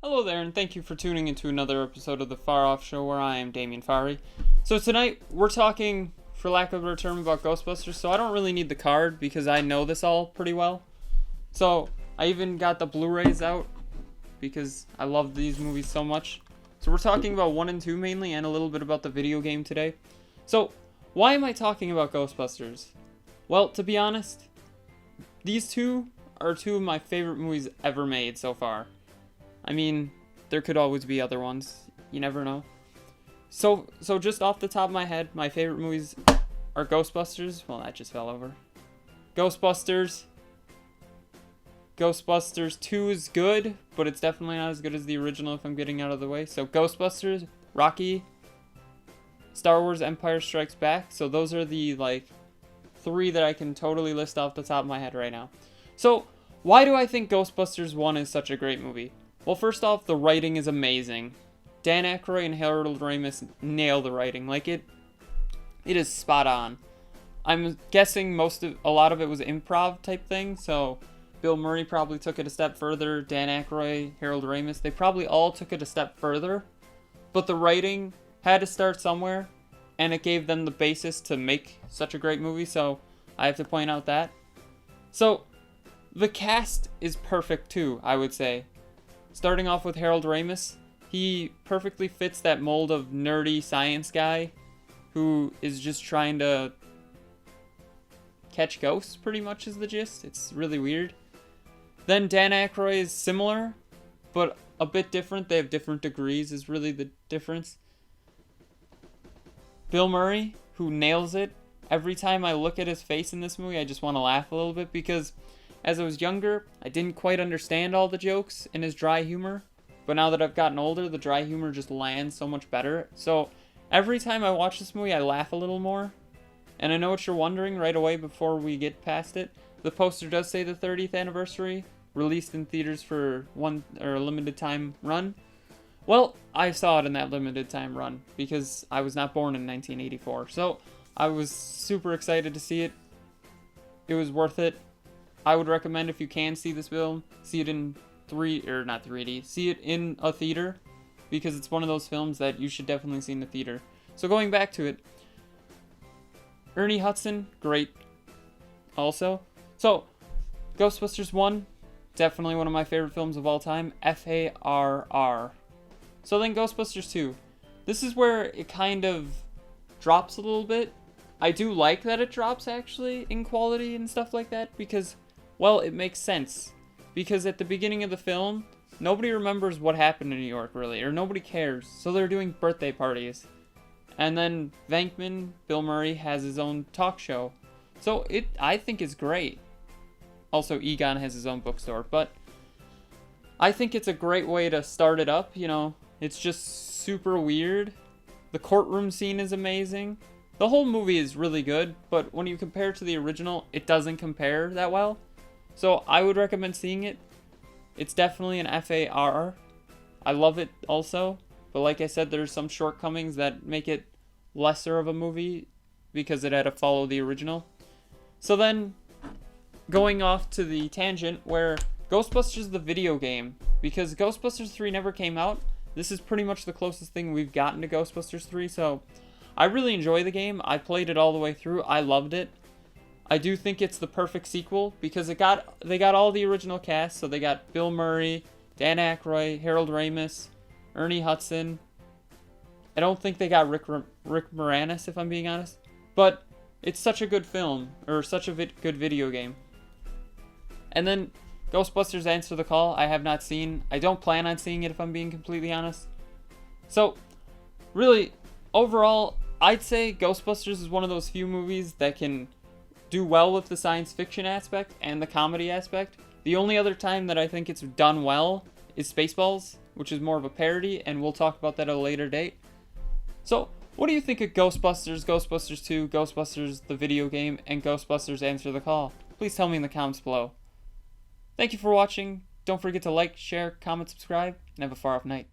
Hello there, and thank you for tuning into another episode of the Far Off Show, where I am Damien Farr. So tonight we're talking, for lack of a better term, about Ghostbusters. So I don't really need the card because I know this all pretty well. So I even got the Blu-rays out because I love these movies so much. So we're talking about 1 and 2 mainly, and a little bit about the video game today. So why am I talking about Ghostbusters? Well, to be honest, these two are two of my favorite movies ever made so far. I mean, there could always be other ones. You never know. So just off the top of my head, my favorite movies are Ghostbusters. Well, that just fell over. Ghostbusters. Ghostbusters 2 is good, but it's definitely not as good as the original if I'm getting out of the way. So Ghostbusters, Rocky, Star Wars Empire Strikes Back. So those are the, three that I can totally list off the top of my head right now. So why do I think Ghostbusters 1 is such a great movie? Well, first off, the writing is amazing. Dan Aykroyd and Harold Ramis nail the writing. It is spot on. I'm guessing a lot of it was improv type thing, so Bill Murray probably took it a step further. Dan Aykroyd, Harold Ramis, they probably all took it a step further. But the writing had to start somewhere, and it gave them the basis to make such a great movie, so I have to point out that. So, the cast is perfect too, I would say. Starting off with Harold Ramis, he perfectly fits that mold of nerdy science guy who is just trying to catch ghosts, pretty much is the gist. It's really weird. Then Dan Aykroyd is similar, but a bit different. They have different degrees is really the difference. Bill Murray, who nails it. Every time I look at his face in this movie, I just want to laugh a little bit because as I was younger, I didn't quite understand all the jokes and his dry humor. But now that I've gotten older, the dry humor just lands so much better. So every time I watch this movie, I laugh a little more. And I know what you're wondering right away before we get past it. The poster does say the 30th anniversary, released in theaters for a limited time run. Well, I saw it in that limited time run because I was not born in 1984. So I was super excited to see it. It was worth it. I would recommend, if you can see this film, see it in not 3D, see it in a theater, because it's one of those films that you should definitely see in the theater. So going back to it, Ernie Hudson, great also. So, Ghostbusters 1, definitely one of my favorite films of all time, Farr. So then Ghostbusters 2, this is where it kind of drops a little bit. I do like that it drops, actually, in quality and stuff like that, because, well, it makes sense. Because at the beginning of the film, nobody remembers what happened in New York, really, or nobody cares. So they're doing birthday parties. And then Venkman, Bill Murray, has his own talk show. So I think it's great. Also, Egon has his own bookstore. But I think it's a great way to start it up, It's just super weird. The courtroom scene is amazing. The whole movie is really good, but when you compare it to the original, it doesn't compare that well. So I would recommend seeing it. It's definitely an FAR. I love it also, but like I said, there's some shortcomings that make it lesser of a movie because it had to follow the original. So then, going off to the tangent where Ghostbusters the video game, because Ghostbusters 3 never came out, this is pretty much the closest thing we've gotten to Ghostbusters 3, so I really enjoy the game. I played it all the way through. I loved it. I do think it's the perfect sequel because they got all the original cast. So they got Bill Murray, Dan Aykroyd, Harold Ramis, Ernie Hudson. I don't think they got Rick Moranis, if I'm being honest. But it's such a good film, or such a good video game. And then Ghostbusters Answer the Call, I have not seen. I don't plan on seeing it, if I'm being completely honest. So, really, overall, I'd say Ghostbusters is one of those few movies that can do well with the science fiction aspect and the comedy aspect. The only other time that I think it's done well is Spaceballs, which is more of a parody, and we'll talk about that at a later date. So, what do you think of Ghostbusters, Ghostbusters 2, Ghostbusters the video game, and Ghostbusters Answer the Call? Please tell me in the comments below. Thank you for watching. Don't forget to like, share, comment, subscribe, and have a far off night.